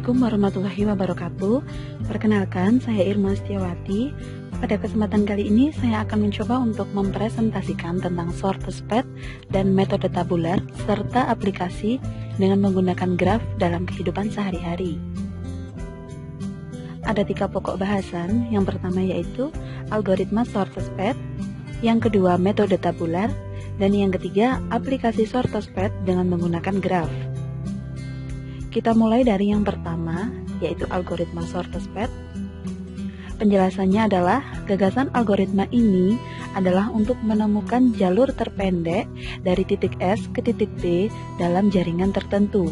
Assalamualaikum warahmatullahi wabarakatuh. Perkenalkan, saya Irma Setiawati. Pada kesempatan kali ini, saya akan mencoba untuk mempresentasikan tentang Sortesped dan metode tabular, serta aplikasi dengan menggunakan graf dalam kehidupan sehari-hari. Ada 3 pokok bahasan. Yang pertama yaitu algoritma Sortesped, yang kedua metode tabular, dan yang ketiga aplikasi Sortesped dengan menggunakan graf. Kita mulai dari yang pertama, yaitu algoritma Sortesped. Penjelasannya adalah, gagasan algoritma ini adalah untuk menemukan jalur terpendek dari titik S ke titik T dalam jaringan tertentu.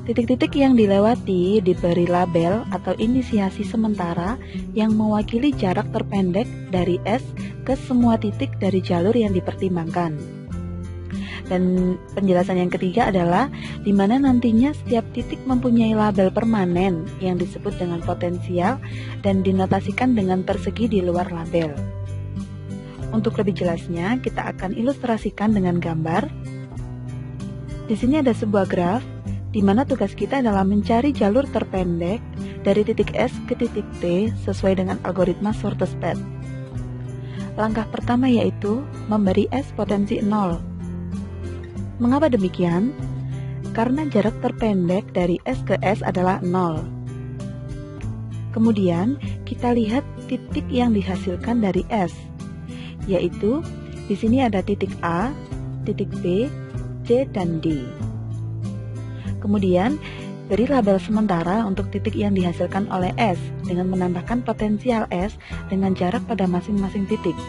Titik-titik yang dilewati diberi label atau inisiasi sementara yang mewakili jarak terpendek dari S ke semua titik dari jalur yang dipertimbangkan. Dan penjelasan yang ketiga adalah di mana nantinya setiap titik mempunyai label permanen yang disebut dengan potensial dan dinotasikan dengan persegi di luar label. Untuk lebih jelasnya, kita akan ilustrasikan dengan gambar. Di sini ada sebuah graf di mana tugas kita adalah mencari jalur terpendek dari titik S ke titik T sesuai dengan algoritma Sortesped. Langkah pertama yaitu memberi S potensi 0. Mengapa demikian? Karena jarak terpendek dari S ke S adalah 0. Kemudian, kita lihat titik yang dihasilkan dari S, yaitu di sini ada titik A, titik B, C, dan D. Kemudian, beri label sementara untuk titik yang dihasilkan oleh S dengan menambahkan potensial S dengan jarak pada masing-masing titik.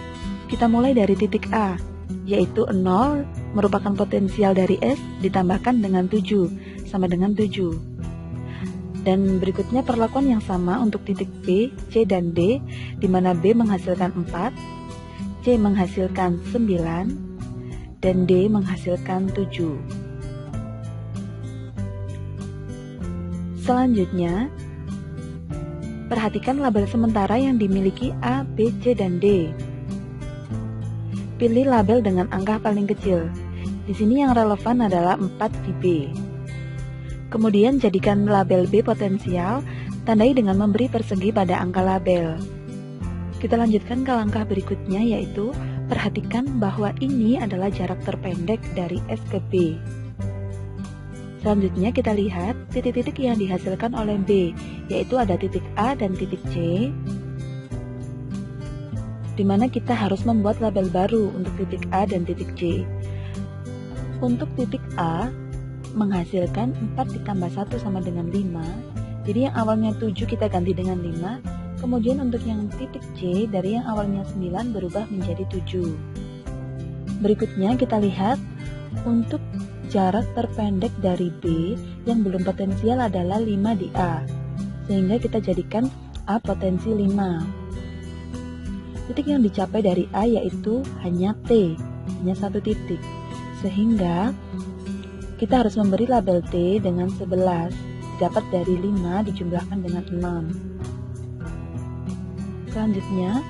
Kita mulai dari titik A, yaitu 0 merupakan potensial dari S ditambahkan dengan 7, sama dengan 7. Dan berikutnya perlakuan yang sama untuk titik B, C, dan D, di mana B menghasilkan 4, C menghasilkan 9, dan D menghasilkan 7. Selanjutnya, perhatikan label sementara yang dimiliki A, B, C, dan D. Pilih label dengan angka paling kecil. Di sini yang relevan adalah 4 di B. Kemudian jadikan label B potensial, tandai dengan memberi persegi pada angka label. Kita lanjutkan ke langkah berikutnya, yaitu perhatikan bahwa ini adalah jarak terpendek dari S ke B. Selanjutnya kita lihat titik-titik yang dihasilkan oleh B, yaitu ada titik A dan titik C, di mana kita harus membuat label baru untuk titik A dan titik C. Untuk titik A menghasilkan 4 ditambah 1 sama dengan 5. Jadi yang awalnya 7 kita ganti dengan 5. Kemudian untuk yang titik C, dari yang awalnya 9 berubah menjadi 7. Berikutnya kita lihat untuk jarak terpendek dari B yang belum potensial adalah 5 di A. Sehingga kita jadikan A potensi 5. Titik yang dicapai dari A yaitu hanya T, hanya satu titik. Sehingga kita harus memberi label T dengan 11, dapat dari 5 dijumlahkan dengan 6. Selanjutnya,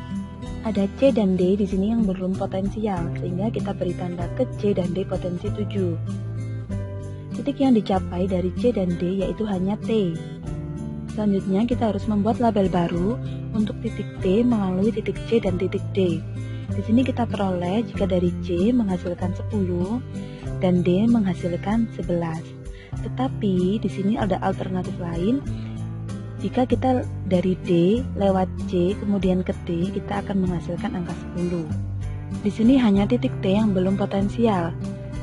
ada C dan D di sini yang belum potensial, sehingga kita beri tanda ke C dan D potensi 7. Titik yang dicapai dari C dan D yaitu hanya T. Selanjutnya, kita harus membuat label baru untuk titik T melalui titik C dan titik D. Di sini kita peroleh jika dari C menghasilkan 10 dan D menghasilkan 11. Tetapi di sini ada alternatif lain. Jika kita dari D lewat C kemudian ke T, kita akan menghasilkan angka 10. Di sini hanya titik T yang belum potensial,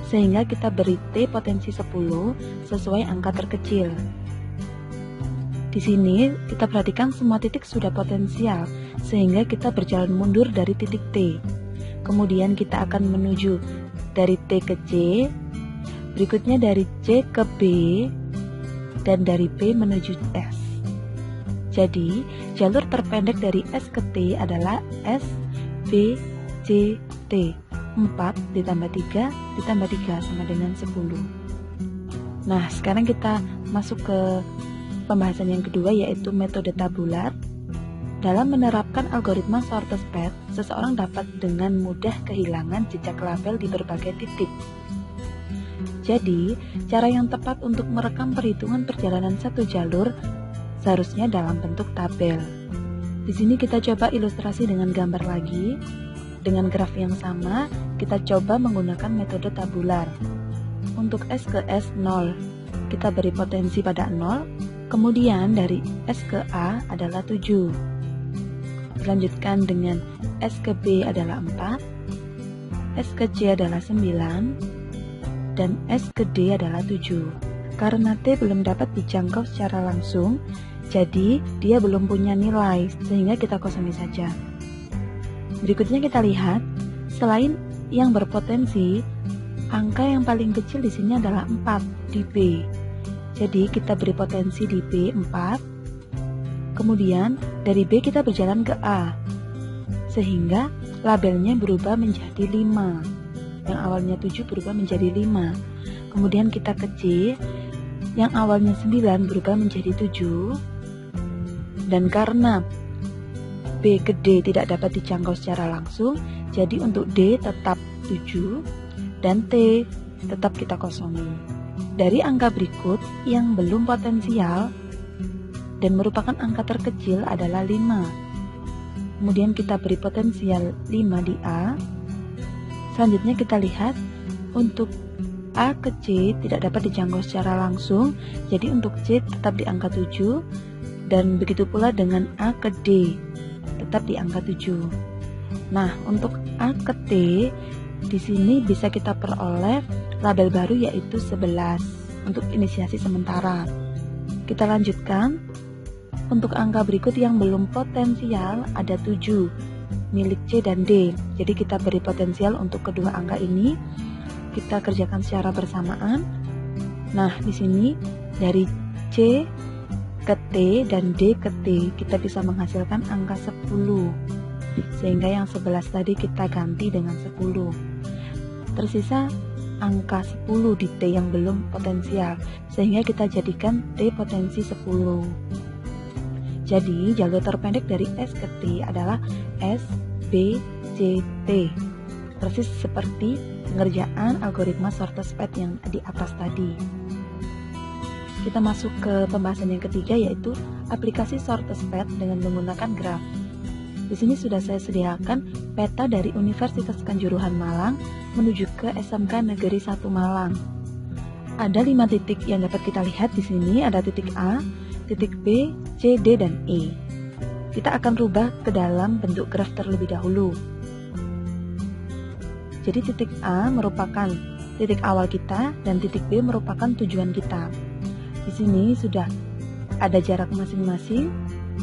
sehingga kita beri T potensi 10 sesuai angka terkecil. Di sini kita perhatikan semua titik sudah potensial, sehingga kita berjalan mundur dari titik T. Kemudian kita akan menuju dari T ke C, berikutnya dari C ke B, dan dari B menuju S. Jadi, jalur terpendek dari S ke T adalah S, B, C, T. 4 ditambah 3 ditambah 3 sama dengan 10. Nah, sekarang kita masuk ke pembahasan yang kedua, yaitu metode tabular. Dalam menerapkan algoritma Sortesped, seseorang dapat dengan mudah kehilangan jejak label di berbagai titik. Jadi, cara yang tepat untuk merekam perhitungan perjalanan satu jalur seharusnya dalam bentuk tabel. Di sini kita coba ilustrasi dengan gambar lagi. Dengan graf yang sama, kita coba menggunakan metode tabular. Untuk S ke S 0, kita beri potensi pada 0, kemudian dari S ke A adalah 7. Dilanjutkan dengan S ke B adalah 4, S ke C adalah 9, dan S ke D adalah 7. Karena T belum dapat dijangkau secara langsung, jadi dia belum punya nilai, sehingga kita kosongi saja. Berikutnya kita lihat, selain yang berpotensi, angka yang paling kecil di sini adalah 4 di B. Jadi kita beri potensi di B 4. Kemudian dari B kita berjalan ke A. Sehingga labelnya berubah menjadi 5. Yang awalnya 7 berubah menjadi 5. Kemudian kita ke C, yang awalnya 9 berubah menjadi 7. Dan karena B ke D tidak dapat dijangkau secara langsung, jadi untuk D tetap 7 dan T tetap kita kosongi. Dari angka berikut yang belum potensial dan merupakan angka terkecil adalah 5. Kemudian kita beri potensial 5 di A. Selanjutnya kita lihat untuk A ke C tidak dapat dijangkau secara langsung, jadi untuk C tetap di angka 7 dan begitu pula dengan A ke D tetap di angka 7. Nah, untuk A ke T di sini bisa kita peroleh label baru yaitu 11 untuk inisiasi sementara. Kita lanjutkan. Untuk angka berikut yang belum potensial ada 7 milik C dan D. Jadi kita beri potensial untuk kedua angka ini. Kita kerjakan secara bersamaan. Nah, di sini dari C ke T dan D ke T kita bisa menghasilkan angka 10, sehingga yang 11 tadi kita ganti dengan 10. Tersisa angka 10 di T yang belum potensial, sehingga kita jadikan T potensi 10. Jadi jalur terpendek dari S ke T adalah S, B, C, T, persis seperti pengerjaan algoritma shortest path yang di atas tadi. Kita masuk ke pembahasan yang ketiga, yaitu aplikasi shortest path dengan menggunakan graf. Di sini sudah saya sediakan peta dari Universitas Kanjuruhan Malang menuju ke SMK Negeri 1 Malang. Ada 5 titik yang dapat kita lihat di sini, ada titik A, titik B, C, D, dan E. Kita akan rubah ke dalam bentuk graf terlebih dahulu. Jadi titik A merupakan titik awal kita dan titik B merupakan tujuan kita. Di sini sudah ada jarak masing-masing.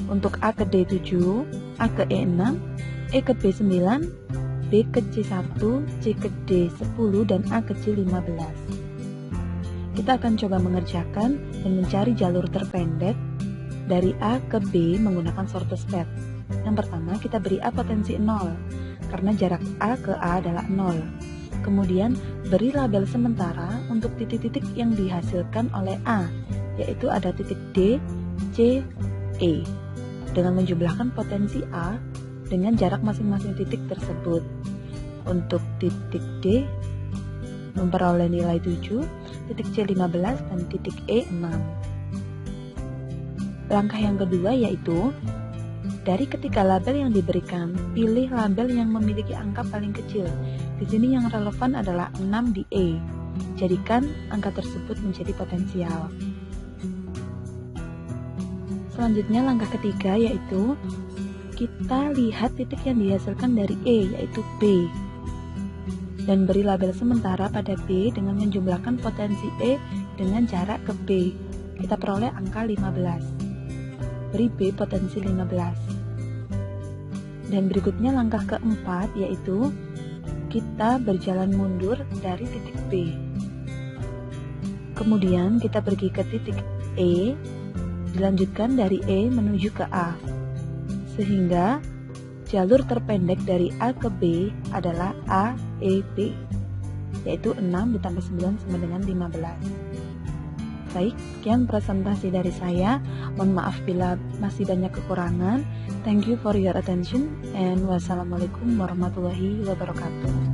Untuk A ke D 7, A ke E 6, E ke B 9, B ke C 1, C ke D 10, dan A ke C 15. Kita akan coba mengerjakan dan mencari jalur terpendek dari A ke B menggunakan shortest path. Yang pertama kita beri A potensi 0, karena jarak A ke A adalah 0. Kemudian beri label sementara untuk titik-titik yang dihasilkan oleh A, yaitu ada titik D, C, E, dengan menjumlahkan potensi A dengan jarak masing-masing titik tersebut. Untuk titik D memperoleh nilai 7, titik C 15, dan titik E 6. Langkah yang kedua yaitu dari ketiga label yang diberikan, pilih label yang memiliki angka paling kecil. Di sini yang relevan adalah 6 di E. Jadikan angka tersebut menjadi potensial. Selanjutnya langkah ketiga yaitu kita lihat titik yang dihasilkan dari E, yaitu B, dan beri label sementara pada B dengan menjumlahkan potensi E dengan jarak ke B. Kita peroleh angka 15. Beri B potensi 15. Dan berikutnya langkah keempat yaitu kita berjalan mundur dari titik B. Kemudian kita pergi ke titik E, dilanjutkan dari E menuju ke A. Sehingga jalur terpendek dari A ke B adalah A, E, B, yaitu 6 ditambah 9 sama dengan 15. Baik, sekian presentasi dari saya. Mohon maaf bila masih banyak kekurangan. Thank you for your attention and wassalamualaikum warahmatullahi wabarakatuh.